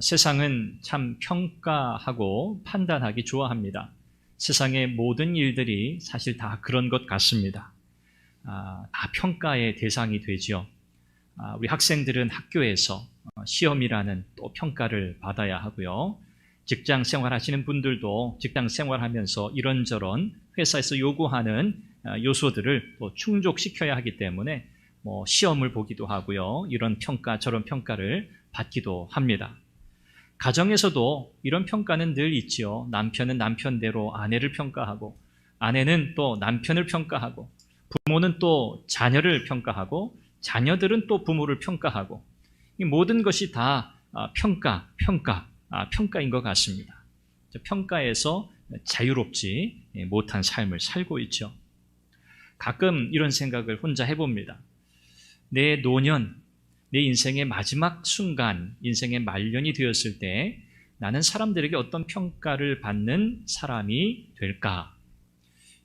세상은 참 평가하고 판단하기 좋아합니다. 세상의 모든 일들이 사실 다 그런 것 같습니다. 다 평가의 대상이 되지요. 우리 학생들은 학교에서 시험이라는 또 평가를 받아야 하고요. 직장 생활하시는 분들도 직장 생활하면서 이런저런 회사에서 요구하는 요소들을 또 충족시켜야 하기 때문에 시험을 보기도 하고요. 이런 평가 저런 평가를 받기도 합니다. 가정에서도 이런 평가는 늘 있지요. 남편은 남편대로 아내를 평가하고, 아내는 또 남편을 평가하고, 부모는 또 자녀를 평가하고, 자녀들은 또 부모를 평가하고, 이 모든 것이 다 평가인 것 같습니다. 평가에서 자유롭지 못한 삶을 살고 있죠. 가끔 이런 생각을 혼자 해봅니다. 내 노년, 내 인생의 마지막 순간, 인생의 말년이 되었을 때 나는 사람들에게 어떤 평가를 받는 사람이 될까?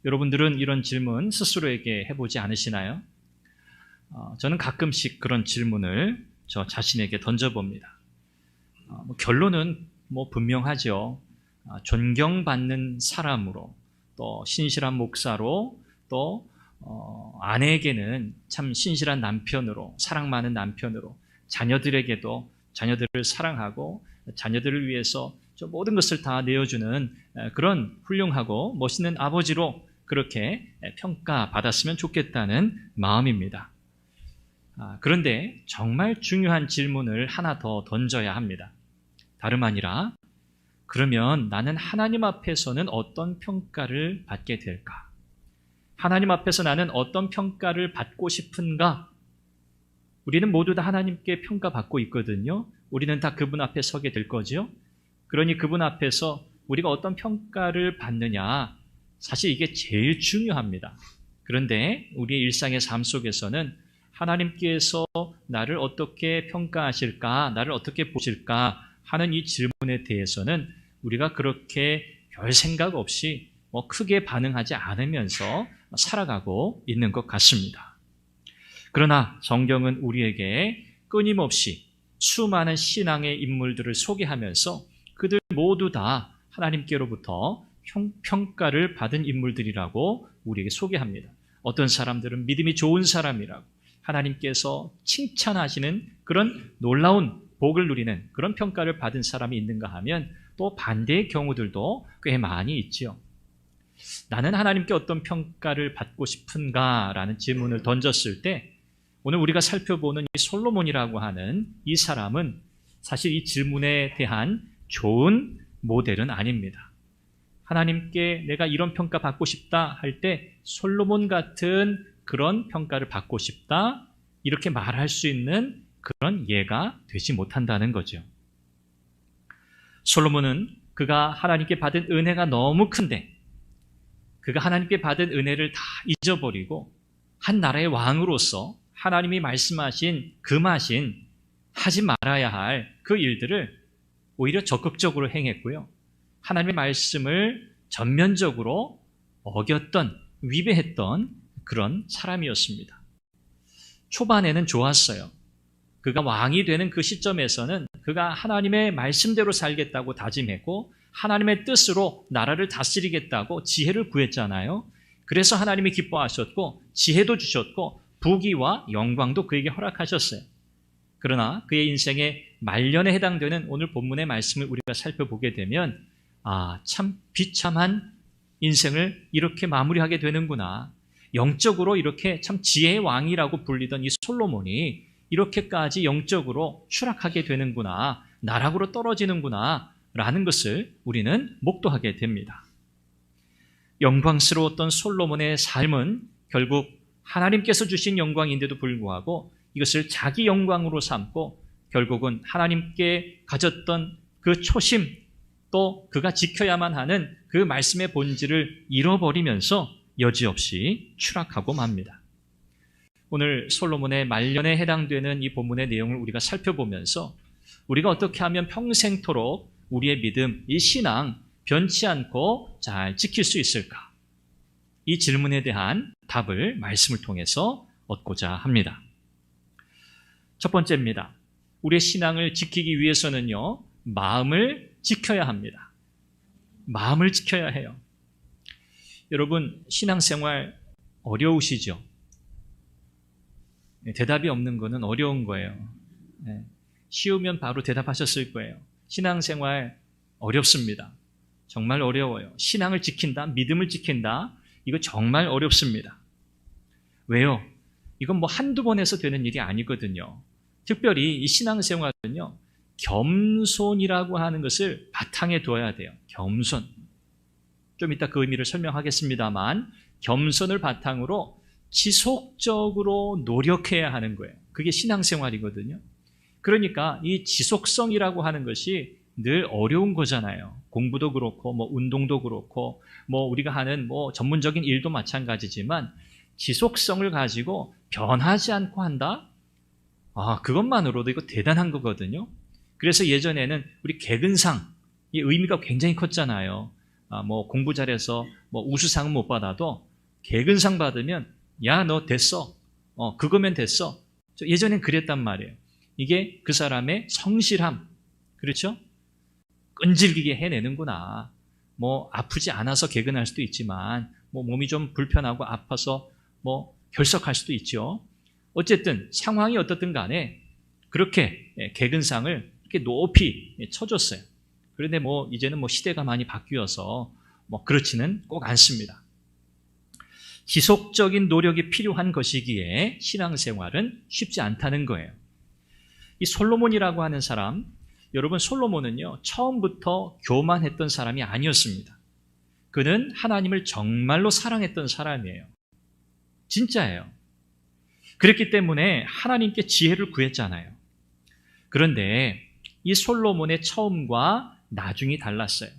여러분들은 이런 질문 스스로에게 해보지 않으시나요? 저는 가끔씩 그런 질문을 저 자신에게 던져봅니다. 결론은 분명하죠. 존경받는 사람으로, 또 신실한 목사로, 또 아내에게는 참 신실한 남편으로, 사랑 많은 남편으로, 자녀들에게도 자녀들을 사랑하고 자녀들을 위해서 모든 것을 다 내어주는 그런 훌륭하고 멋있는 아버지로 그렇게 평가받았으면 좋겠다는 마음입니다. 그런데 정말 중요한 질문을 하나 더 던져야 합니다. 다름 아니라, 그러면 나는 하나님 앞에서는 어떤 평가를 받게 될까? 하나님 앞에서 나는 어떤 평가를 받고 싶은가? 우리는 모두 다 하나님께 평가받고 있거든요. 우리는 다 그분 앞에 서게 될 거죠. 그러니 그분 앞에서 우리가 어떤 평가를 받느냐, 사실 이게 제일 중요합니다. 그런데 우리의 일상의 삶 속에서는 하나님께서 나를 어떻게 평가하실까, 나를 어떻게 보실까 하는 이 질문에 대해서는 우리가 그렇게 별 생각 없이 크게 반응하지 않으면서 살아가고 있는 것 같습니다. 그러나 성경은 우리에게 끊임없이 수많은 신앙의 인물들을 소개하면서 그들 모두 다 하나님께로부터 평가를 받은 인물들이라고 우리에게 소개합니다. 어떤 사람들은 믿음이 좋은 사람이라고, 하나님께서 칭찬하시는 그런 놀라운 복을 누리는 그런 평가를 받은 사람이 있는가 하면 또 반대의 경우들도 꽤 많이 있지요. 나는 하나님께 어떤 평가를 받고 싶은가? 라는 질문을 던졌을 때 오늘 우리가 살펴보는 이 솔로몬이라고 하는 이 사람은 사실 이 질문에 대한 좋은 모델은 아닙니다. 하나님께 내가 이런 평가 받고 싶다 할 때 솔로몬 같은 그런 평가를 받고 싶다 이렇게 말할 수 있는 그런 예가 되지 못한다는 거죠. 솔로몬은 그가 하나님께 받은 은혜가 너무 큰데 그가 하나님께 받은 은혜를 다 잊어버리고 한 나라의 왕으로서 하나님이 말씀하신 금하신 하지 말아야 할 그 일들을 오히려 적극적으로 행했고요. 하나님의 말씀을 전면적으로 어겼던, 위배했던 그런 사람이었습니다. 초반에는 좋았어요. 그가 왕이 되는 그 시점에서는 그가 하나님의 말씀대로 살겠다고 다짐했고 하나님의 뜻으로 나라를 다스리겠다고 지혜를 구했잖아요. 그래서 하나님이 기뻐하셨고 지혜도 주셨고 부귀와 영광도 그에게 허락하셨어요. 그러나 그의 인생의 말년에 해당되는 오늘 본문의 말씀을 우리가 살펴보게 되면 참 비참한 인생을 이렇게 마무리하게 되는구나. 영적으로 이렇게 참 지혜의 왕이라고 불리던 이 솔로몬이 이렇게까지 영적으로 추락하게 되는구나, 나락으로 떨어지는구나 라는 것을 우리는 목도하게 됩니다. 영광스러웠던 솔로몬의 삶은 결국 하나님께서 주신 영광인데도 불구하고 이것을 자기 영광으로 삼고 결국은 하나님께 가졌던 그 초심, 또 그가 지켜야만 하는 그 말씀의 본질을 잃어버리면서 여지없이 추락하고 맙니다. 오늘 솔로몬의 말년에 해당되는 이 본문의 내용을 우리가 살펴보면서 우리가 어떻게 하면 평생토록 우리의 믿음, 이 신앙 변치 않고 잘 지킬 수 있을까? 이 질문에 대한 답을 말씀을 통해서 얻고자 합니다. 첫 번째입니다. 우리의 신앙을 지키기 위해서는요, 마음을 지켜야 합니다. 마음을 지켜야 해요. 여러분, 신앙생활 어려우시죠? 대답이 없는 거는 어려운 거예요. 쉬우면 바로 대답하셨을 거예요. 신앙생활 어렵습니다. 정말 어려워요. 신앙을 지킨다, 믿음을 지킨다, 이거 정말 어렵습니다. 왜요? 이건 뭐 한두 번 해서 되는 일이 아니거든요. 특별히 이 신앙생활은요, 겸손이라고 하는 것을 바탕에 둬야 돼요. 겸손. 좀 이따 그 의미를 설명하겠습니다만, 겸손을 바탕으로 지속적으로 노력해야 하는 거예요. 그게 신앙생활이거든요. 그러니까 이 지속성이라고 하는 것이 늘 어려운 거잖아요. 공부도 그렇고, 뭐 운동도 그렇고, 뭐 우리가 하는 뭐 전문적인 일도 마찬가지지만 지속성을 가지고 변하지 않고 한다? 그것만으로도 이거 대단한 거거든요. 그래서 예전에는 우리 개근상, 이 의미가 굉장히 컸잖아요. 뭐 공부 잘해서 뭐 우수상은 못 받아도 개근상 받으면 야, 너 됐어. 그거면 됐어. 예전엔 그랬단 말이에요. 이게 그 사람의 성실함, 그렇죠? 끈질기게 해내는구나. 뭐 아프지 않아서 개근할 수도 있지만 뭐 몸이 좀 불편하고 아파서 뭐 결석할 수도 있죠. 어쨌든 상황이 어떻든 간에 그렇게 개근상을 이렇게 높이 쳐줬어요. 그런데 뭐 이제는 뭐 시대가 많이 바뀌어서 뭐 그렇지는 꼭 않습니다. 지속적인 노력이 필요한 것이기에 신앙생활은 쉽지 않다는 거예요. 이 솔로몬이라고 하는 사람, 여러분, 솔로몬은요, 처음부터 교만했던 사람이 아니었습니다. 그는 하나님을 정말로 사랑했던 사람이에요. 진짜예요. 그랬기 때문에 하나님께 지혜를 구했잖아요. 그런데 이 솔로몬의 처음과 나중이 달랐어요.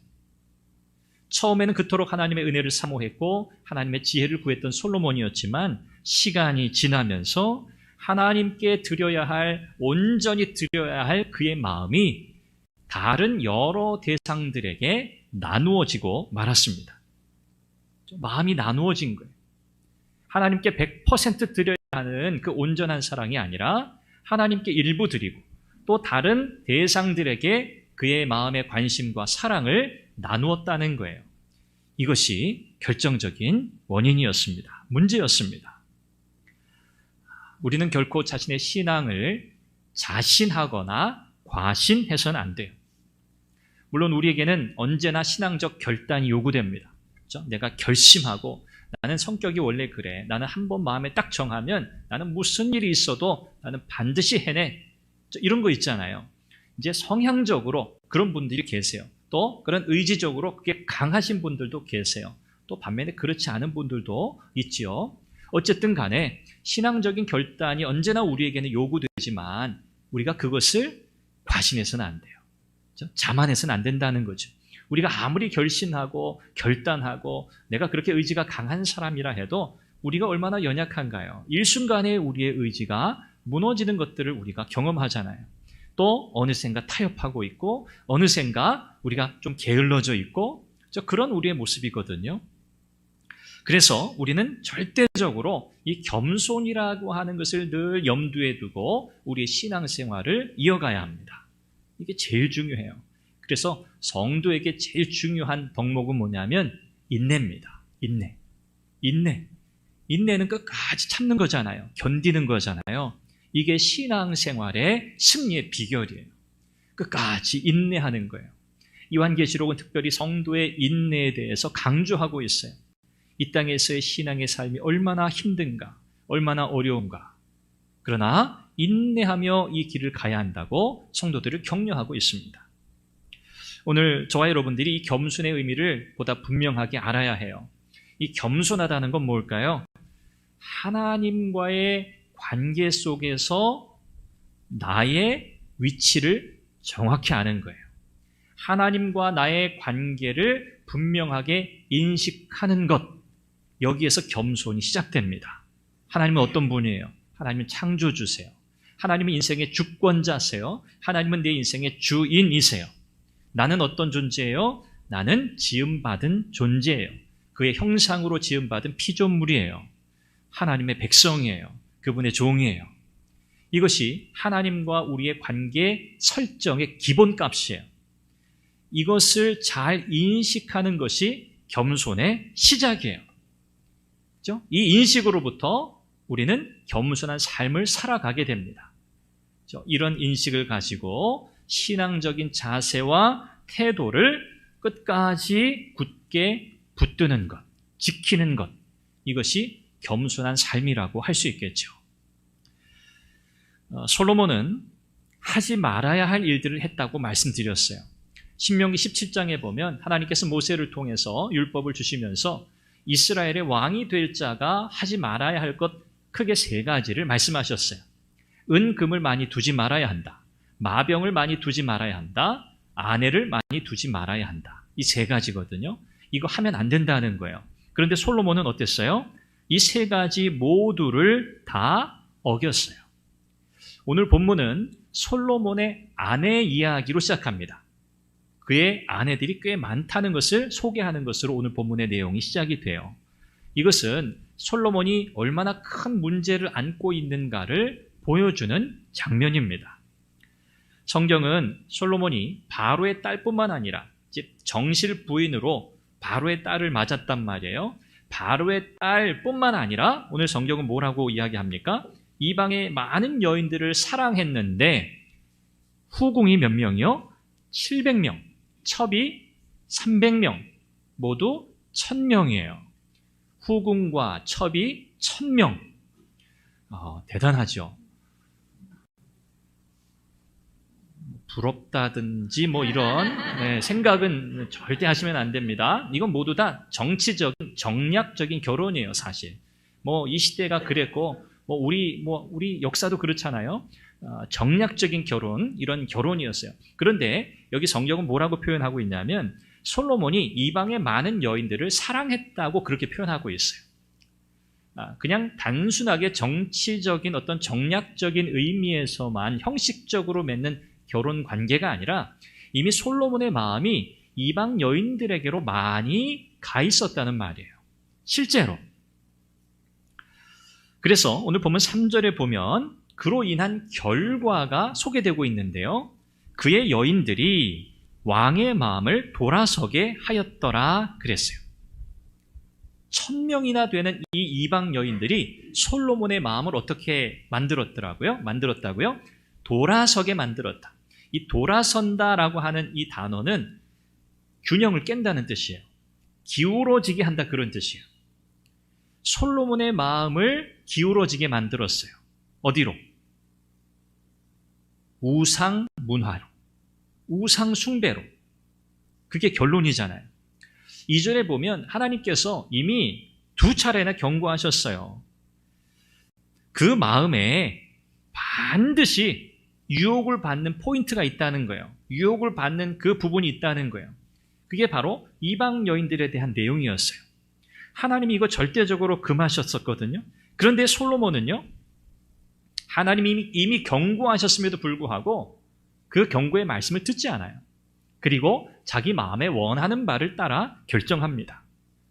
처음에는 그토록 하나님의 은혜를 사모했고 하나님의 지혜를 구했던 솔로몬이었지만 시간이 지나면서 하나님께 드려야 할, 온전히 드려야 할 그의 마음이 다른 여러 대상들에게 나누어지고 말았습니다. 마음이 나누어진 거예요. 하나님께 100% 드려야 하는 그 온전한 사랑이 아니라 하나님께 일부 드리고 또 다른 대상들에게 그의 마음의 관심과 사랑을 나누었다는 거예요. 이것이 결정적인 원인이었습니다. 문제였습니다. 우리는 결코 자신의 신앙을 자신하거나 과신해서는 안 돼요. 물론 우리에게는 언제나 신앙적 결단이 요구됩니다. 그렇죠? 내가 결심하고 나는 성격이 원래 그래. 나는 한번 마음에 딱 정하면 나는 무슨 일이 있어도 나는 반드시 해내. 이런 거 있잖아요. 이제 성향적으로 그런 분들이 계세요. 또 그런 의지적으로 그게 강하신 분들도 계세요. 또 반면에 그렇지 않은 분들도 있지요. 어쨌든 간에 신앙적인 결단이 언제나 우리에게는 요구되지만 우리가 그것을 과신해서는 안 돼요. 그렇죠? 자만해서는 안 된다는 거죠. 우리가 아무리 결심하고 결단하고 내가 그렇게 의지가 강한 사람이라 해도 우리가 얼마나 연약한가요? 일순간에 우리의 의지가 무너지는 것들을 우리가 경험하잖아요. 또 어느샌가 타협하고 있고 어느샌가 우리가 좀 게을러져 있고 그런 우리의 모습이거든요. 그래서 우리는 절대적으로 이 겸손이라고 하는 것을 늘 염두에 두고 우리의 신앙생활을 이어가야 합니다. 이게 제일 중요해요. 그래서 성도에게 제일 중요한 덕목은 뭐냐면 인내입니다. 인내는 끝까지 참는 거잖아요. 견디는 거잖아요. 이게 신앙생활의 승리의 비결이에요. 끝까지 인내하는 거예요. 요한계시록은 특별히 성도의 인내에 대해서 강조하고 있어요. 이 땅에서의 신앙의 삶이 얼마나 힘든가, 얼마나 어려운가. 그러나 인내하며 이 길을 가야 한다고 성도들을 격려하고 있습니다. 오늘 저와 여러분들이 이 겸손의 의미를 보다 분명하게 알아야 해요. 이 겸손하다는 건 뭘까요? 하나님과의 관계 속에서 나의 위치를 정확히 아는 거예요. 하나님과 나의 관계를 분명하게 인식하는 것, 여기에서 겸손이 시작됩니다. 하나님은 어떤 분이에요? 하나님은 창조주세요. 하나님은 인생의 주권자세요. 하나님은 내 인생의 주인이세요. 나는 어떤 존재예요? 나는 지음받은 존재예요. 그의 형상으로 지음받은 피조물이에요. 하나님의 백성이에요. 그분의 종이에요. 이것이 하나님과 우리의 관계 설정의 기본값이에요. 이것을 잘 인식하는 것이 겸손의 시작이에요. 그렇죠? 이 인식으로부터 우리는 겸손한 삶을 살아가게 됩니다. 그렇죠? 이런 인식을 가지고 신앙적인 자세와 태도를 끝까지 굳게 붙드는 것, 지키는 것, 이것이 겸손한 삶이라고 할 수 있겠죠. 솔로몬은 하지 말아야 할 일들을 했다고 말씀드렸어요. 신명기 17장에 보면 하나님께서 모세를 통해서 율법을 주시면서 이스라엘의 왕이 될 자가 하지 말아야 할 것 크게 3가지를 말씀하셨어요. 은, 금을 많이 두지 말아야 한다. 마병을 많이 두지 말아야 한다. 아내를 많이 두지 말아야 한다. 이 3가지거든요. 이거 하면 안 된다는 거예요. 그런데 솔로몬은 어땠어요? 이 3가지 모두를 다 어겼어요. 오늘 본문은 솔로몬의 아내 이야기로 시작합니다. 그의 아내들이 꽤 많다는 것을 소개하는 것으로 오늘 본문의 내용이 시작이 돼요. 이것은 솔로몬이 얼마나 큰 문제를 안고 있는가를 보여주는 장면입니다. 성경은 솔로몬이 바로의 딸뿐만 아니라 정실 부인으로 바로의 딸을 맞았단 말이에요. 바로의 딸뿐만 아니라 오늘 성경은 뭐라고 이야기합니까? 이방의 많은 여인들을 사랑했는데 후궁이 몇 명이요? 700명, 첩이 300명, 모두 1000명이에요. 후궁과 첩이 1000명. 대단하죠. 부럽다든지 이런 생각은 절대 하시면 안 됩니다. 이건 모두 다 정치적인, 정략적인 결혼이에요, 사실. 이 시대가 그랬고, 우리 역사도 그렇잖아요. 정략적인 결혼, 이런 결혼이었어요. 그런데 여기 성경은 뭐라고 표현하고 있냐면 솔로몬이 이방의 많은 여인들을 사랑했다고 그렇게 표현하고 있어요. 그냥 단순하게 정치적인 어떤 정략적인 의미에서만 형식적으로 맺는 결혼 관계가 아니라 이미 솔로몬의 마음이 이방 여인들에게로 많이 가 있었다는 말이에요. 실제로. 그래서 오늘 보면 3절에 보면 그로 인한 결과가 소개되고 있는데요. 그의 여인들이 왕의 마음을 돌아서게 하였더라 그랬어요. 1000명이나 되는 이 이방 여인들이 솔로몬의 마음을 어떻게 만들었다고요? 돌아서게 만들었다. 이 돌아선다라고 하는 이 단어는 균형을 깬다는 뜻이에요. 기울어지게 한다 그런 뜻이에요. 솔로몬의 마음을 기울어지게 만들었어요. 어디로? 우상 문화로, 우상 숭배로. 그게 결론이잖아요. 2절에 보면 하나님께서 이미 2차례나 경고하셨어요. 그 마음에 반드시 유혹을 받는 포인트가 있다는 거예요. 유혹을 받는 그 부분이 있다는 거예요. 그게 바로 이방 여인들에 대한 내용이었어요. 하나님이 이거 절대적으로 금하셨었거든요. 그런데 솔로몬은요, 하나님이 이미 경고하셨음에도 불구하고 그 경고의 말씀을 듣지 않아요. 그리고 자기 마음에 원하는 바를 따라 결정합니다.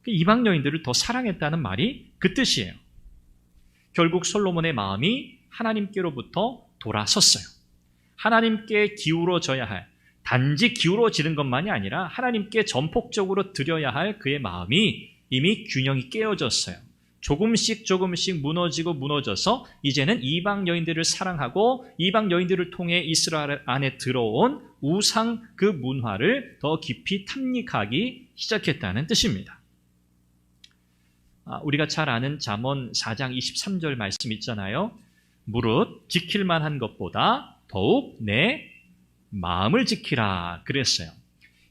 이방 여인들을 더 사랑했다는 말이 그 뜻이에요. 결국 솔로몬의 마음이 하나님께로부터 돌아섰어요. 하나님께 기울어져야 할, 단지 기울어지는 것만이 아니라 하나님께 전폭적으로 드려야 할 그의 마음이 이미 균형이 깨어졌어요. 조금씩 무너져서 이제는 이방 여인들을 사랑하고 이방 여인들을 통해 이스라엘 안에 들어온 우상 그 문화를 더 깊이 탐닉하기 시작했다는 뜻입니다. 우리가 잘 아는 잠언 4장 23절 말씀 있잖아요. 무릇 지킬 만한 것보다 더욱 내 마음을 지키라 그랬어요.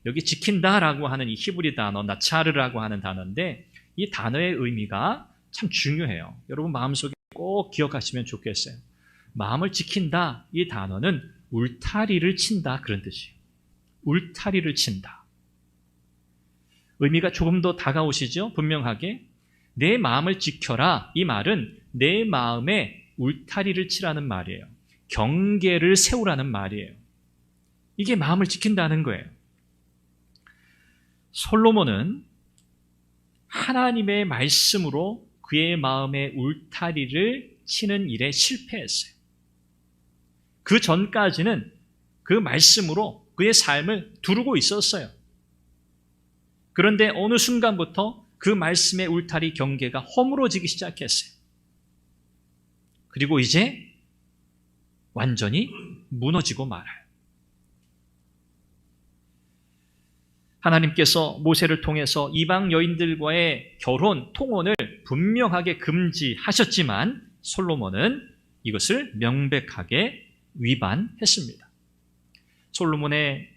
여기 지킨다라고 하는 이 히브리 단어 나차르라고 하는 단어인데 이 단어의 의미가 참 중요해요. 여러분 마음속에 꼭 기억하시면 좋겠어요. 마음을 지킨다, 이 단어는 울타리를 친다 그런 뜻이에요. 울타리를 친다. 의미가 조금 더 다가오시죠? 분명하게. 내 마음을 지켜라, 이 말은 내 마음에 울타리를 치라는 말이에요. 경계를 세우라는 말이에요. 이게 마음을 지킨다는 거예요. 솔로몬은 하나님의 말씀으로 그의 마음의 울타리를 치는 일에 실패했어요. 그 전까지는 그 말씀으로 그의 삶을 두르고 있었어요. 그런데 어느 순간부터 그 말씀의 울타리 경계가 허물어지기 시작했어요. 그리고 이제 완전히 무너지고 말아요. 하나님께서 모세를 통해서 이방 여인들과의 결혼, 통혼을 분명하게 금지하셨지만 솔로몬은 이것을 명백하게 위반했습니다. 솔로몬의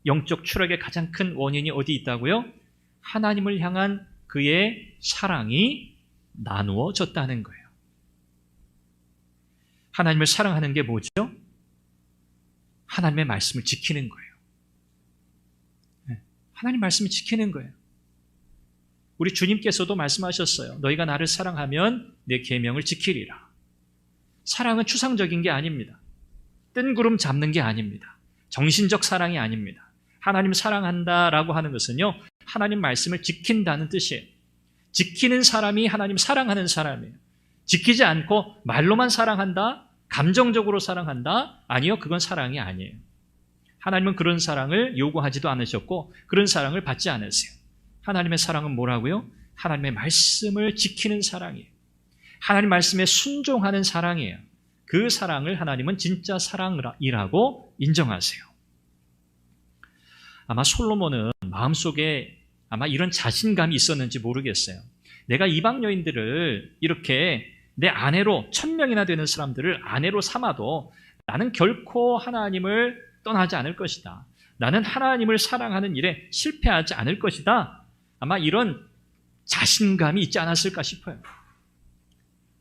영적 추락의 가장 큰 원인이 어디 있다고요? 하나님을 향한 그의 사랑이 나누어졌다는 거예요. 하나님을 사랑하는 게 뭐죠? 하나님의 말씀을 지키는 거예요. 하나님 말씀을 지키는 거예요. 우리 주님께서도 말씀하셨어요. 너희가 나를 사랑하면 내 계명을 지키리라. 사랑은 추상적인 게 아닙니다. 뜬구름 잡는 게 아닙니다. 정신적 사랑이 아닙니다. 하나님 사랑한다라고 하는 것은요, 하나님 말씀을 지킨다는 뜻이에요. 지키는 사람이 하나님 사랑하는 사람이에요. 지키지 않고 말로만 사랑한다? 감정적으로 사랑한다? 아니요, 그건 사랑이 아니에요. 하나님은 그런 사랑을 요구하지도 않으셨고 그런 사랑을 받지 않으세요. 하나님의 사랑은 뭐라고요? 하나님의 말씀을 지키는 사랑이에요. 하나님 말씀에 순종하는 사랑이에요. 그 사랑을 하나님은 진짜 사랑이라고 인정하세요. 아마 솔로몬은 마음속에 아마 이런 자신감이 있었는지 모르겠어요. 내가 이방 여인들을 이렇게 내 아내로 1000명이나 되는 사람들을 아내로 삼아도 나는 결코 하나님을 떠나지 않을 것이다. 나는 하나님을 사랑하는 일에 실패하지 않을 것이다. 아마 이런 자신감이 있지 않았을까 싶어요.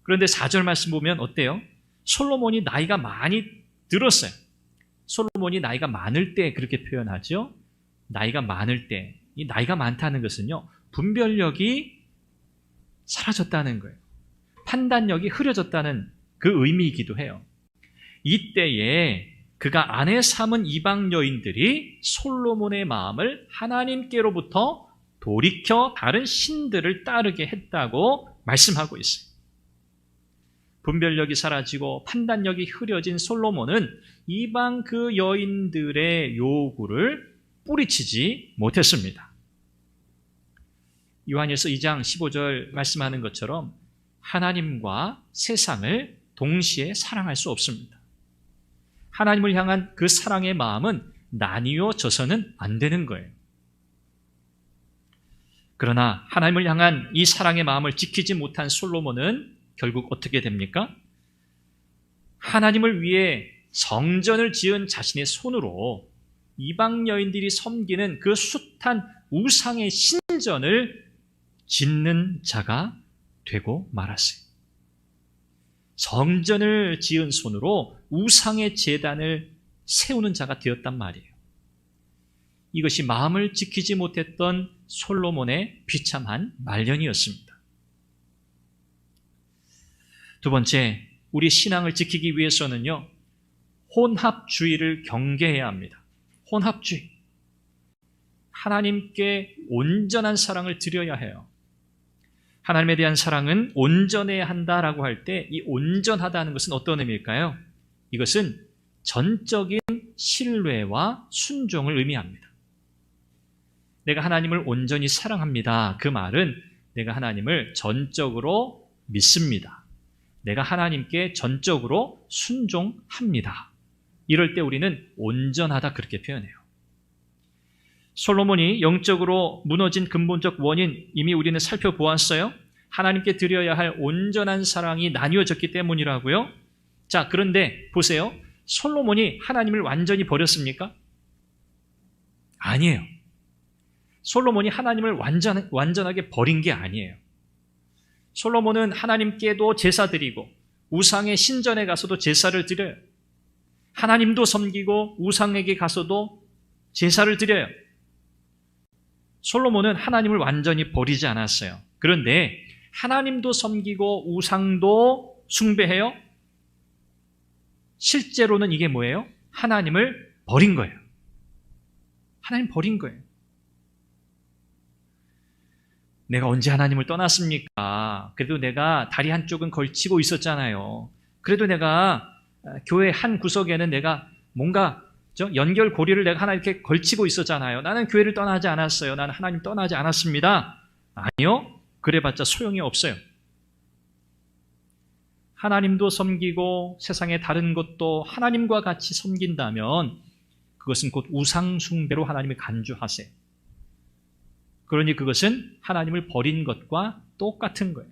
그런데 4절 말씀 보면 어때요? 솔로몬이 나이가 많이 들었어요. 솔로몬이 나이가 많을 때 그렇게 표현하죠. 나이가 많을 때. 이 나이가 많다는 것은요, 분별력이 사라졌다는 거예요. 판단력이 흐려졌다는 그 의미이기도 해요. 이때에 그가 아내 삼은 이방 여인들이 솔로몬의 마음을 하나님께로부터 돌이켜 다른 신들을 따르게 했다고 말씀하고 있어요. 분별력이 사라지고 판단력이 흐려진 솔로몬은 이방 그 여인들의 요구를 뿌리치지 못했습니다. 요한일서 2장 15절 말씀하는 것처럼 하나님과 세상을 동시에 사랑할 수 없습니다. 하나님을 향한 그 사랑의 마음은 나뉘어져서는 안 되는 거예요. 그러나 하나님을 향한 이 사랑의 마음을 지키지 못한 솔로몬은 결국 어떻게 됩니까? 하나님을 위해 성전을 지은 자신의 손으로 이방 여인들이 섬기는 그 숱한 우상의 신전을 짓는 자가 되고 말았어요. 성전을 지은 손으로 우상의 제단을 세우는 자가 되었단 말이에요. 이것이 마음을 지키지 못했던 솔로몬의 비참한 말년이었습니다. 두 번째, 우리 신앙을 지키기 위해서는요, 혼합주의를 경계해야 합니다. 혼합주의. 하나님께 온전한 사랑을 드려야 해요. 하나님에 대한 사랑은 온전해야 한다라고 할 때 이 온전하다는 것은 어떤 의미일까요? 이것은 전적인 신뢰와 순종을 의미합니다. 내가 하나님을 온전히 사랑합니다. 그 말은 내가 하나님을 전적으로 믿습니다. 내가 하나님께 전적으로 순종합니다. 이럴 때 우리는 온전하다 그렇게 표현해요. 솔로몬이 영적으로 무너진 근본적 원인 이미 우리는 살펴보았어요. 하나님께 드려야 할 온전한 사랑이 나뉘어졌기 때문이라고요. 자, 그런데 보세요. 솔로몬이 하나님을 완전히 버렸습니까? 아니에요. 솔로몬이 하나님을 완전하게 버린 게 아니에요. 솔로몬은 하나님께도 제사 드리고 우상의 신전에 가서도 제사를 드려요. 하나님도 섬기고 우상에게 가서도 제사를 드려요. 솔로몬은 하나님을 완전히 버리지 않았어요. 그런데 하나님도 섬기고 우상도 숭배해요. 실제로는 이게 뭐예요? 하나님을 버린 거예요. 하나님 버린 거예요. 내가 언제 하나님을 떠났습니까? 그래도 내가 다리 한쪽은 걸치고 있었잖아요. 그래도 내가 교회 한 구석에는 내가 뭔가 연결고리를 내가 하나 이렇게 걸치고 있었잖아요. 나는 교회를 떠나지 않았어요. 나는 하나님 떠나지 않았습니다. 아니요. 그래봤자 소용이 없어요. 하나님도 섬기고 세상의 다른 것도 하나님과 같이 섬긴다면 그것은 곧 우상숭배로 하나님을 간주하세요. 그러니 그것은 하나님을 버린 것과 똑같은 거예요.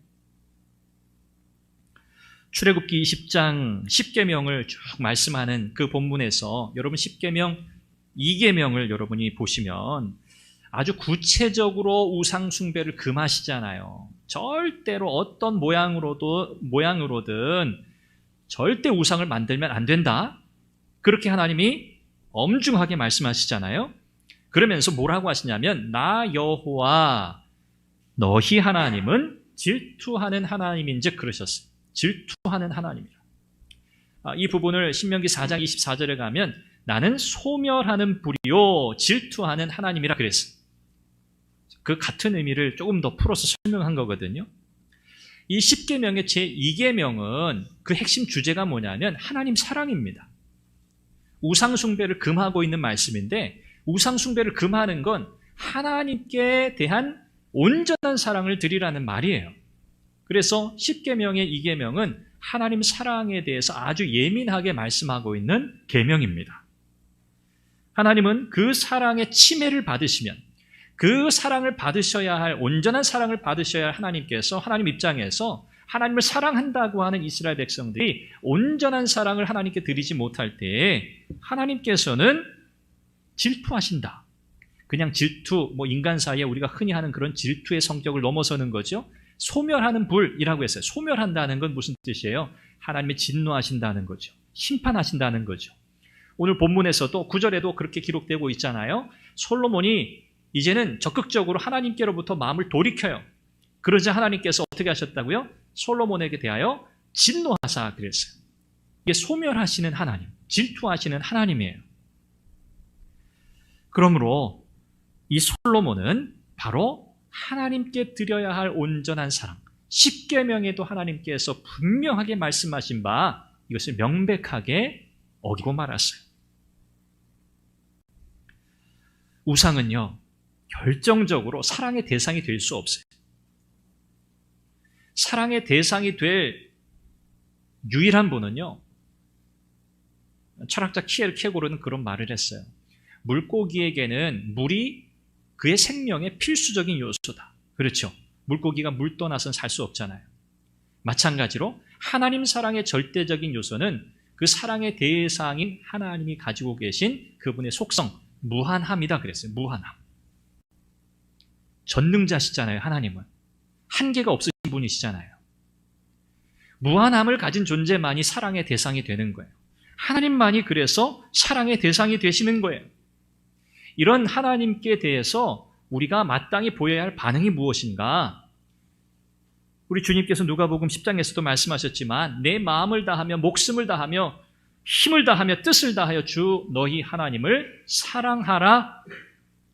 출애굽기 20장 10계명을 쭉 말씀하는 그 본문에서 여러분 10계명 2계명을 여러분이 보시면 아주 구체적으로 우상숭배를 금하시잖아요. 절대로 어떤 모양으로든 절대 우상을 만들면 안 된다. 그렇게 하나님이 엄중하게 말씀하시잖아요. 그러면서 뭐라고 하시냐면 나 여호와 너희 하나님은 질투하는 하나님인즉 그러셨어요. 질투하는 하나님이라. 이 부분을 신명기 4장 24절에 가면 나는 소멸하는 불이요 질투하는 하나님이라 그랬어요. 그 같은 의미를 조금 더 풀어서 설명한 거거든요. 이 10계명의 제2계명은 그 핵심 주제가 뭐냐면 하나님 사랑입니다. 우상숭배를 금하고 있는 말씀인데 우상숭배를 금하는 건 하나님께 대한 온전한 사랑을 드리라는 말이에요. 그래서 10계명의 2계명은 하나님 사랑에 대해서 아주 예민하게 말씀하고 있는 계명입니다. 하나님은 그 사랑의 침해를 받으시면 그 사랑을 받으셔야 할 온전한 사랑을 받으셔야 할 하나님께서 하나님 입장에서 하나님을 사랑한다고 하는 이스라엘 백성들이 온전한 사랑을 하나님께 드리지 못할 때 하나님께서는 질투하신다. 그냥 질투, 인간 사이에 우리가 흔히 하는 그런 질투의 성격을 넘어서는 거죠. 소멸하는 불이라고 했어요. 소멸한다는 건 무슨 뜻이에요? 하나님이 진노하신다는 거죠. 심판하신다는 거죠. 오늘 본문에서도 9절에도 그렇게 기록되고 있잖아요. 솔로몬이 이제는 적극적으로 하나님께로부터 마음을 돌이켜요. 그러자 하나님께서 어떻게 하셨다고요? 솔로몬에게 대하여 진노하사 그랬어요. 이게 소멸하시는 하나님, 질투하시는 하나님이에요. 그러므로 이 솔로몬은 바로 하나님께 드려야 할 온전한 사랑, 10계명에도 하나님께서 분명하게 말씀하신 바 이것을 명백하게 어기고 말았어요. 우상은요, 결정적으로 사랑의 대상이 될 수 없어요. 사랑의 대상이 될 유일한 분은요, 철학자 키엘 케고르는 그런 말을 했어요. 물고기에게는 물이 그의 생명의 필수적인 요소다. 그렇죠. 물고기가 물 떠나서는 살 수 없잖아요. 마찬가지로 하나님 사랑의 절대적인 요소는 그 사랑의 대상인 하나님이 가지고 계신 그분의 속성, 무한함이다 그랬어요. 무한함. 전능자시잖아요. 하나님은. 한계가 없으신 분이시잖아요. 무한함을 가진 존재만이 사랑의 대상이 되는 거예요. 하나님만이 그래서 사랑의 대상이 되시는 거예요. 이런 하나님께 대해서 우리가 마땅히 보여야 할 반응이 무엇인가? 우리 주님께서 누가복음 10장에서도 말씀하셨지만 내 마음을 다하며 목숨을 다하며 힘을 다하며 뜻을 다하여 주 너희 하나님을 사랑하라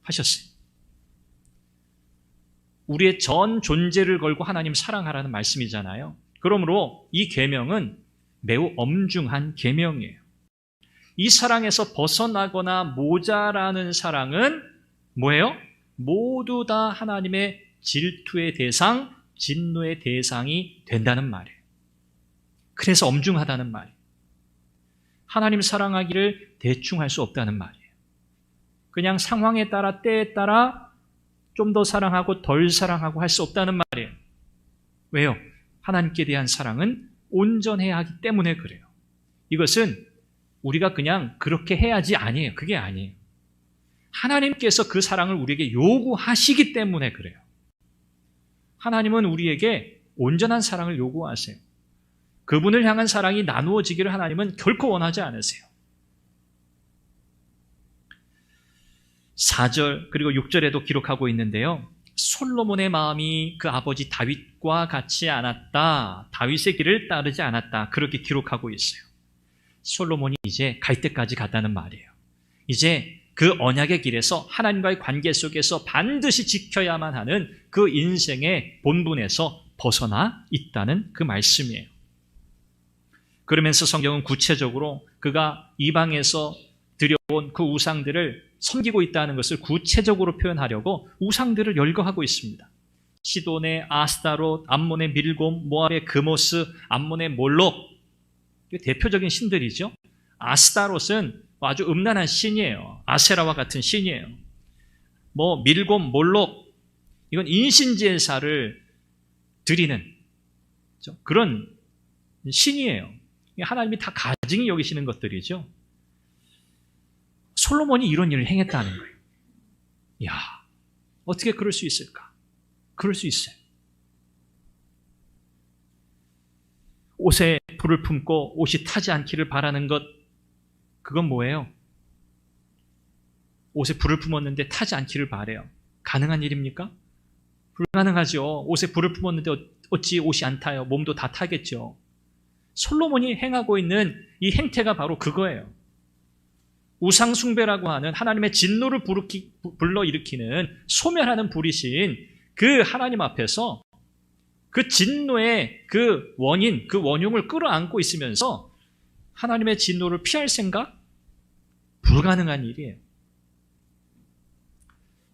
하셨어요. 우리의 전 존재를 걸고 하나님 사랑하라는 말씀이잖아요. 그러므로 이 계명은 매우 엄중한 계명이에요. 이 사랑에서 벗어나거나 모자라는 사랑은 뭐예요? 모두 다 하나님의 질투의 대상, 진노의 대상이 된다는 말이에요. 그래서 엄중하다는 말이에요. 하나님 사랑하기를 대충 할 수 없다는 말이에요. 그냥 상황에 따라 때에 따라 좀 더 사랑하고 덜 사랑하고 할 수 없다는 말이에요. 왜요? 하나님께 대한 사랑은 온전해야 하기 때문에 그래요. 이것은 우리가 그냥 그렇게 해야지 아니에요. 그게 아니에요. 하나님께서 그 사랑을 우리에게 요구하시기 때문에 그래요. 하나님은 우리에게 온전한 사랑을 요구하세요. 그분을 향한 사랑이 나누어지기를 하나님은 결코 원하지 않으세요. 4절 그리고 6절에도 기록하고 있는데요. 솔로몬의 마음이 그 아버지 다윗과 같지 않았다. 다윗의 길을 따르지 않았다. 그렇게 기록하고 있어요. 솔로몬이 이제 갈 때까지 갔다는 말이에요. 이제 그 언약의 길에서 하나님과의 관계 속에서 반드시 지켜야만 하는 그 인생의 본분에서 벗어나 있다는 그 말씀이에요. 그러면서 성경은 구체적으로 그가 이방에서 들여온 그 우상들을 섬기고 있다는 것을 구체적으로 표현하려고 우상들을 열거하고 있습니다. 시돈의 아스타롯, 암몬의 밀곰, 모압의 그모스, 암몬의 몰록, 대표적인 신들이죠. 아스타롯은 아주 음란한 신이에요. 아세라와 같은 신이에요. 밀곰, 몰록, 이건 인신제사를 드리는 그런 신이에요. 하나님이 다 가증히 여기시는 것들이죠. 솔로몬이 이런 일을 행했다는 거예요. 야, 어떻게 그럴 수 있을까? 그럴 수 있어요. 옷에 불을 품고 옷이 타지 않기를 바라는 것, 그건 뭐예요? 옷에 불을 품었는데 타지 않기를 바래요. 가능한 일입니까? 불가능하죠. 옷에 불을 품었는데 어찌 옷이 안 타요? 몸도 다 타겠죠. 솔로몬이 행하고 있는 이 행태가 바로 그거예요. 우상숭배라고 하는 하나님의 진노를 불러일으키는 소멸하는 불이신 그 하나님 앞에서 그 진노의 그 원인, 그 원흉을 끌어안고 있으면서 하나님의 진노를 피할 생각? 불가능한 일이에요.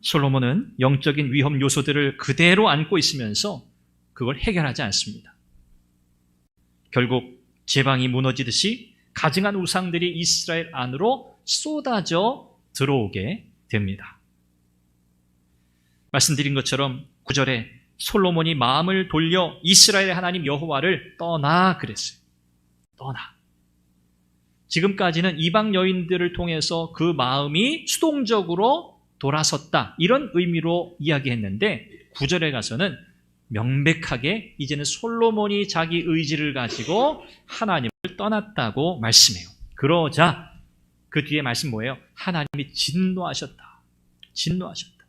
솔로몬은 영적인 위험 요소들을 그대로 안고 있으면서 그걸 해결하지 않습니다. 결국 제방이 무너지듯이 가증한 우상들이 이스라엘 안으로 쏟아져 들어오게 됩니다. 말씀드린 것처럼 9절에 솔로몬이 마음을 돌려 이스라엘의 하나님 여호와를 떠나 그랬어요. 떠나. 지금까지는 이방 여인들을 통해서 그 마음이 수동적으로 돌아섰다, 이런 의미로 이야기했는데 9절에 가서는 명백하게 이제는 솔로몬이 자기 의지를 가지고 하나님을 떠났다고 말씀해요. 그러자 그 뒤에 말씀 뭐예요? 하나님이 진노하셨다. 진노하셨다.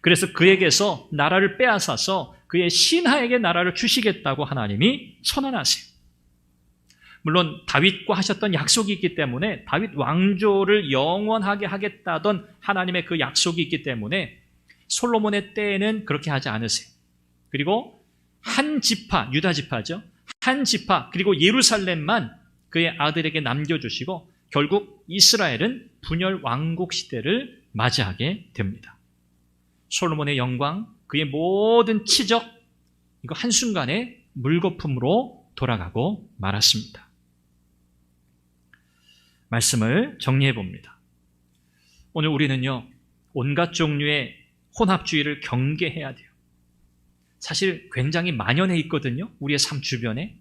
그래서 그에게서 나라를 빼앗아서 그의 신하에게 나라를 주시겠다고 하나님이 선언하세요. 물론 다윗과 하셨던 약속이 있기 때문에, 다윗 왕조를 영원하게 하겠다던 하나님의 그 약속이 있기 때문에 솔로몬의 때에는 그렇게 하지 않으세요. 그리고 한 지파, 유다 지파죠. 한 지파, 그리고 예루살렘만 그의 아들에게 남겨주시고 결국 이스라엘은 분열 왕국 시대를 맞이하게 됩니다. 솔로몬의 영광, 그의 모든 치적, 이거 한순간에 물거품으로 돌아가고 말았습니다. 말씀을 정리해 봅니다. 오늘 우리는요, 온갖 종류의 혼합주의를 경계해야 돼요. 사실 굉장히 만연해 있거든요, 우리의 삶 주변에.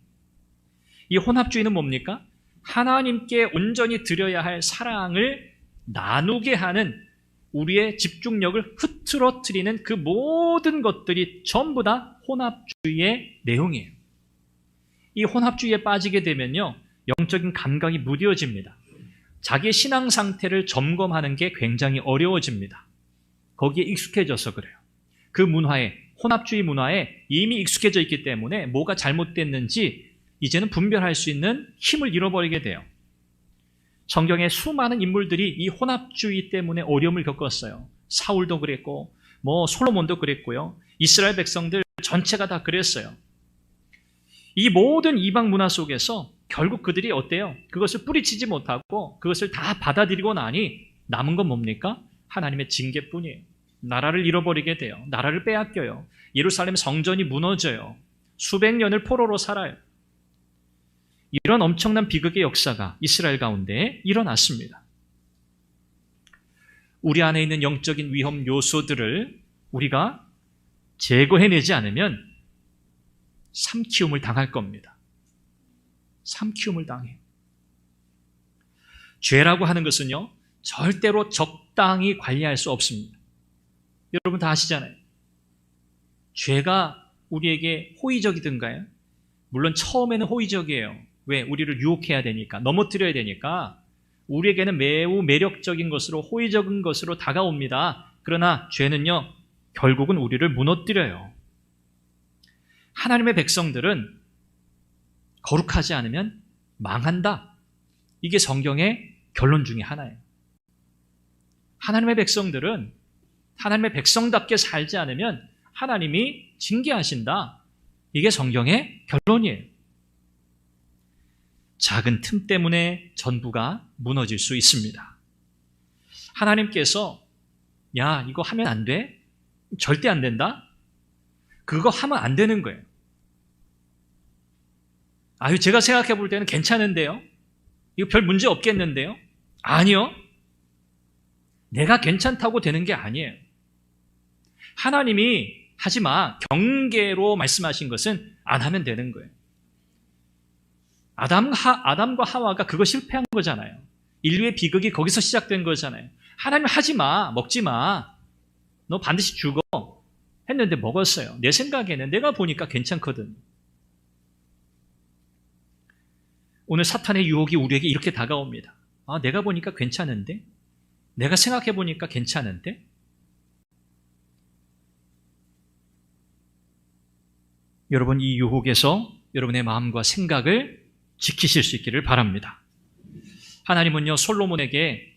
이 혼합주의는 뭡니까? 하나님께 온전히 드려야 할 사랑을 나누게 하는 우리의 집중력을 흐트러뜨리는 그 모든 것들이 전부 다 혼합주의의 내용이에요. 이 혼합주의에 빠지게 되면요, 영적인 감각이 무뎌집니다. 자기의 신앙 상태를 점검하는 게 굉장히 어려워집니다. 거기에 익숙해져서 그래요. 그 문화에, 혼합주의 문화에 이미 익숙해져 있기 때문에 뭐가 잘못됐는지 이제는 분별할 수 있는 힘을 잃어버리게 돼요. 성경의 수많은 인물들이 이 혼합주의 때문에 어려움을 겪었어요. 사울도 그랬고, 솔로몬도 그랬고요. 이스라엘 백성들 전체가 다 그랬어요. 이 모든 이방 문화 속에서 결국 그들이 어때요? 그것을 뿌리치지 못하고 그것을 다 받아들이고 나니 남은 건 뭡니까? 하나님의 징계뿐이에요. 나라를 잃어버리게 돼요. 나라를 빼앗겨요. 예루살렘 성전이 무너져요. 수백 년을 포로로 살아요. 이런 엄청난 비극의 역사가 이스라엘 가운데 일어났습니다. 우리 안에 있는 영적인 위험 요소들을 우리가 제거해내지 않으면 삼키움을 당할 겁니다. 삼키움을 당해요. 죄라고 하는 것은요, 절대로 적당히 관리할 수 없습니다. 여러분 다 아시잖아요. 죄가 우리에게 호의적이든가요? 물론 처음에는 호의적이에요. 왜? 우리를 유혹해야 되니까, 넘어뜨려야 되니까 우리에게는 매우 매력적인 것으로, 호의적인 것으로 다가옵니다. 그러나 죄는요, 결국은 우리를 무너뜨려요. 하나님의 백성들은 거룩하지 않으면 망한다. 이게 성경의 결론 중에 하나예요. 하나님의 백성들은 하나님의 백성답게 살지 않으면 하나님이 징계하신다. 이게 성경의 결론이에요. 작은 틈 때문에 전부가 무너질 수 있습니다. 하나님께서 야, 이거 하면 안 돼? 절대 안 된다? 그거 하면 안 되는 거예요. 아유, 제가 생각해 볼 때는 괜찮은데요? 이거 별 문제 없겠는데요? 아니요. 내가 괜찮다고 되는 게 아니에요. 하나님이 하지 마, 경계로 말씀하신 것은 안 하면 되는 거예요. 아담과 하와가 그거 실패한 거잖아요. 인류의 비극이 거기서 시작된 거잖아요. 하나님 하지 마, 먹지 마. 너 반드시 죽어. 했는데 먹었어요. 내 생각에는 내가 보니까 괜찮거든. 오늘 사탄의 유혹이 우리에게 이렇게 다가옵니다. 아, 내가 보니까 괜찮은데? 내가 생각해 보니까 괜찮은데? 여러분, 이 유혹에서 여러분의 마음과 생각을 지키실 수 있기를 바랍니다. 하나님은요, 솔로몬에게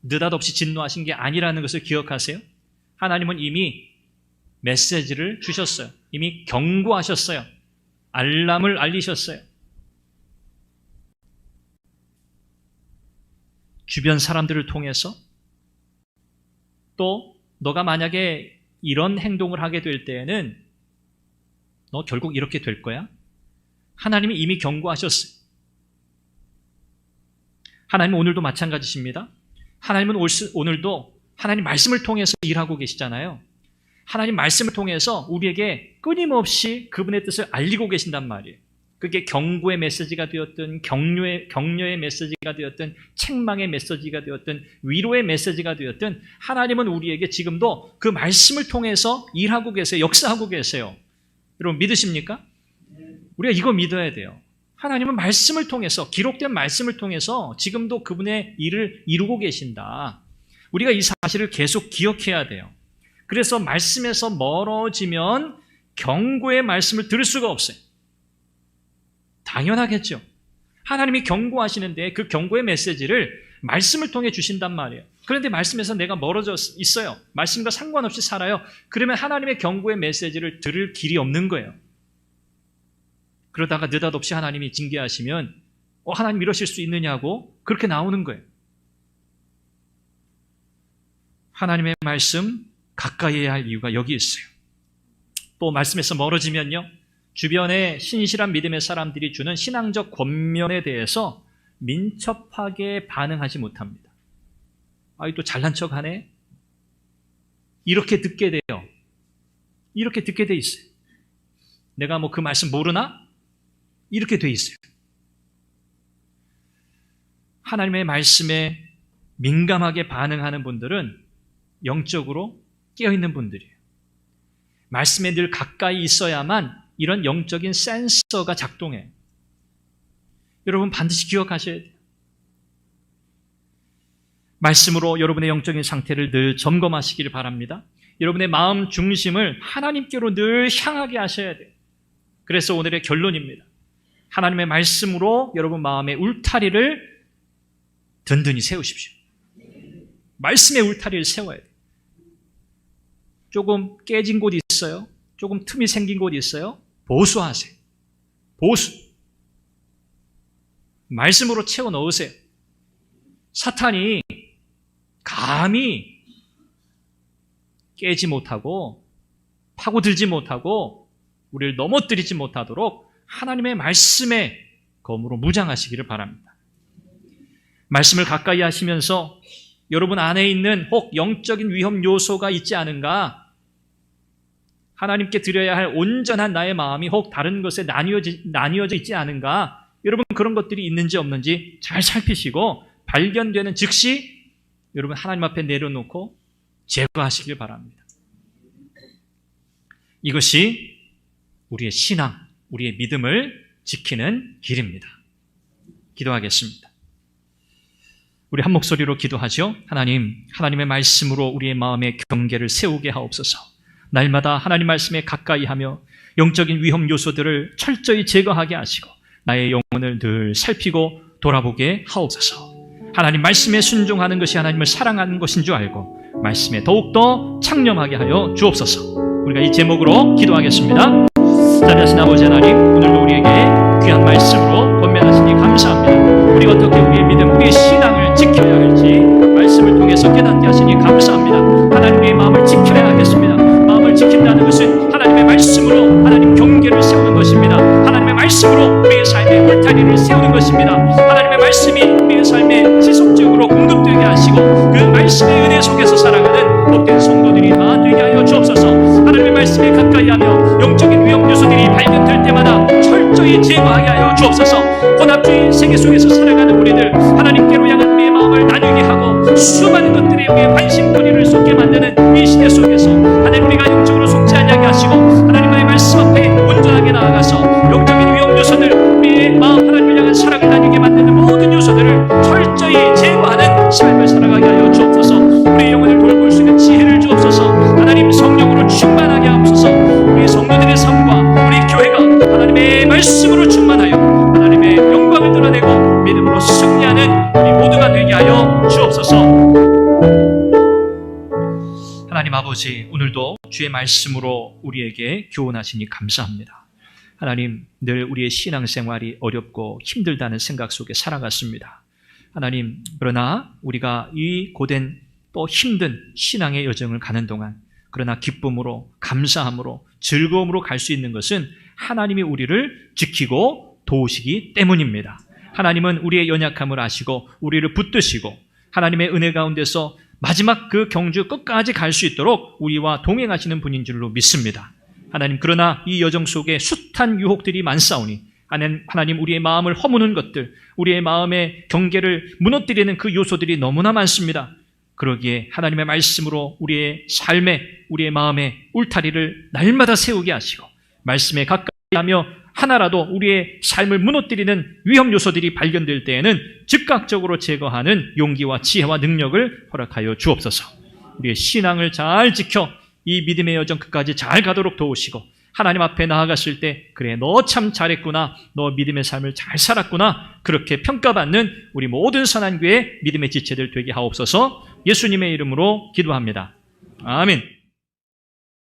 느닷없이 진노하신 게 아니라는 것을 기억하세요. 하나님은 이미 메시지를 주셨어요. 이미 경고하셨어요. 알람을 알리셨어요. 주변 사람들을 통해서, 또 너가 만약에 이런 행동을 하게 될 때에는 너 결국 이렇게 될 거야. 하나님이 이미 경고하셨어요. 하나님은 오늘도 마찬가지십니다. 하나님은 오늘도 하나님 말씀을 통해서 일하고 계시잖아요. 하나님 말씀을 통해서 우리에게 끊임없이 그분의 뜻을 알리고 계신단 말이에요. 그게 경고의 메시지가 되었든 격려의 메시지가 되었든 책망의 메시지가 되었든 위로의 메시지가 되었든 하나님은 우리에게 지금도 그 말씀을 통해서 일하고 계세요. 역사하고 계세요. 여러분 믿으십니까? 우리가 이거 믿어야 돼요. 하나님은 말씀을 통해서, 기록된 말씀을 통해서 지금도 그분의 일을 이루고 계신다. 우리가 이 사실을 계속 기억해야 돼요. 그래서 말씀에서 멀어지면 경고의 말씀을 들을 수가 없어요. 당연하겠죠. 하나님이 경고하시는데 그 경고의 메시지를 말씀을 통해 주신단 말이에요. 그런데 말씀에서 내가 멀어져 있어요. 말씀과 상관없이 살아요. 그러면 하나님의 경고의 메시지를 들을 길이 없는 거예요. 그러다가 느닷없이 하나님이 징계하시면 하나님 이러실 수 있느냐고 그렇게 나오는 거예요. 하나님의 말씀 가까이 해야 할 이유가 여기 있어요. 또 말씀에서 멀어지면요, 주변의 신실한 믿음의 사람들이 주는 신앙적 권면에 대해서 민첩하게 반응하지 못합니다. 아이, 또 잘난 척하네? 이렇게 듣게 돼요. 이렇게 듣게 돼 있어요. 내가 뭐 그 말씀 모르나? 이렇게 돼 있어요. 하나님의 말씀에 민감하게 반응하는 분들은 영적으로 깨어있는 분들이에요. 말씀에 늘 가까이 있어야만 이런 영적인 센서가 작동해요. 여러분 반드시 기억하셔야 돼요. 말씀으로 여러분의 영적인 상태를 늘 점검하시기를 바랍니다. 여러분의 마음 중심을 하나님께로 늘 향하게 하셔야 돼요. 그래서 오늘의 결론입니다. 하나님의 말씀으로 여러분 마음의 울타리를 든든히 세우십시오. 말씀의 울타리를 세워야 돼요. 조금 깨진 곳이 있어요. 조금 틈이 생긴 곳이 있어요. 보수하세요. 보수. 말씀으로 채워 넣으세요. 사탄이 감히 깨지 못하고 파고들지 못하고 우리를 넘어뜨리지 못하도록 하나님의 말씀에 검으로 무장하시기를 바랍니다. 말씀을 가까이 하시면서 여러분 안에 있는 혹 영적인 위험 요소가 있지 않은가, 하나님께 드려야 할 온전한 나의 마음이 혹 다른 것에 나뉘어져 있지 않은가, 여러분 그런 것들이 있는지 없는지 잘 살피시고 발견되는 즉시 여러분 하나님 앞에 내려놓고 제거하시길 바랍니다. 이것이 우리의 신앙, 우리의 믿음을 지키는 길입니다. 기도하겠습니다. 우리 한 목소리로 기도하죠. 하나님, 하나님의 말씀으로 우리의 마음의 경계를 세우게 하옵소서. 날마다 하나님 말씀에 가까이 하며 영적인 위험 요소들을 철저히 제거하게 하시고 나의 영혼을 늘 살피고 돌아보게 하옵소서. 하나님 말씀에 순종하는 것이 하나님을 사랑하는 것인 줄 알고 말씀에 더욱더 창념하게 하여 주옵소서. 우리가 이 제목으로 기도하겠습니다. 자비하신 아버지 하나님, 오늘도 우리에게 귀한 말씀으로 권면하시니 감사합니다. 감사합니다. 우리가 어떻게 우리의 믿음, 우리의 신앙을 지켜야 할지 말씀을 통해서 깨닫게 하시니 감사합니다. 하나님의 마음을 지켜야 하겠습니다. 마음을 지킨다는 것은 하나님의 말씀으로 하나님 경계를 세우는 것입니다. 하나님의 말씀으로 우리의 삶의 울타리를 세우는 것입니다. 하나님의 말씀이 우리의 삶에 지속적으로 공급되게 하시고 그 말씀의 은혜 속에서 살아가는 복된 성도들이 다 되게 하여 주옵소서. 하나님의 말씀에 가까이하며 영적인 위험 요소들이 발견될 때마다 철저히 제거하게 하여 주옵소서. 혼합주의 세계 속에서 살아가는 우리들, 하나님께로 향한 우리의 마음을 나누게 하고 수많은 것들에 우리의 관심거리를 쏟게 만드는 이 시대 속에서 하나님, 우리가 영적으로 속지 않게 하시고 하나님의 말씀 앞에 온전하게 나아가서 영적인 위험 요소들, 우리의 마음 하나님을 향한 사랑을 나누게 만드는 모든 요소들을 철저히 제거하는 삶을 살아가게 하여 주옵소서. 우리의 영혼을 돌볼 수 있는 지혜를 주옵소서. 하나님, 성령으로 충만하게 하옵소서. 우리 성도들의 삶과 우리 교회가 하나님의 말씀으로 충만하여 하나님의 영광을 드러내고 믿음으로 승리하는 우리 모두가 되게 하여 주옵소서. 하나님 아버지, 오늘도 주의 말씀으로 우리에게 교훈하시니 감사합니다. 하나님, 늘 우리의 신앙생활이 어렵고 힘들다는 생각 속에 살아갔습니다. 하나님, 그러나 우리가 이 고된 또 힘든 신앙의 여정을 가는 동안 그러나 기쁨으로, 감사함으로, 즐거움으로 갈 수 있는 것은 하나님이 우리를 지키고 도우시기 때문입니다. 하나님은 우리의 연약함을 아시고 우리를 붙드시고 하나님의 은혜 가운데서 마지막 그 경주 끝까지 갈 수 있도록 우리와 동행하시는 분인 줄로 믿습니다. 하나님, 그러나 이 여정 속에 숱한 유혹들이 많사오니 하나님, 우리의 마음을 허무는 것들, 우리의 마음의 경계를 무너뜨리는 그 요소들이 너무나 많습니다. 그러기에 하나님의 말씀으로 우리의 삶에, 우리의 마음에 울타리를 날마다 세우게 하시고 말씀에 가까이 하며 하나라도 우리의 삶을 무너뜨리는 위험 요소들이 발견될 때에는 즉각적으로 제거하는 용기와 지혜와 능력을 허락하여 주옵소서. 우리의 신앙을 잘 지켜 이 믿음의 여정 끝까지 잘 가도록 도우시고 하나님 앞에 나아갔을 때 그래, 너 참 잘했구나, 너 믿음의 삶을 잘 살았구나, 그렇게 평가받는 우리 모든 선한교회 믿음의 지체들 되게 하옵소서. 예수님의 이름으로 기도합니다. 아멘.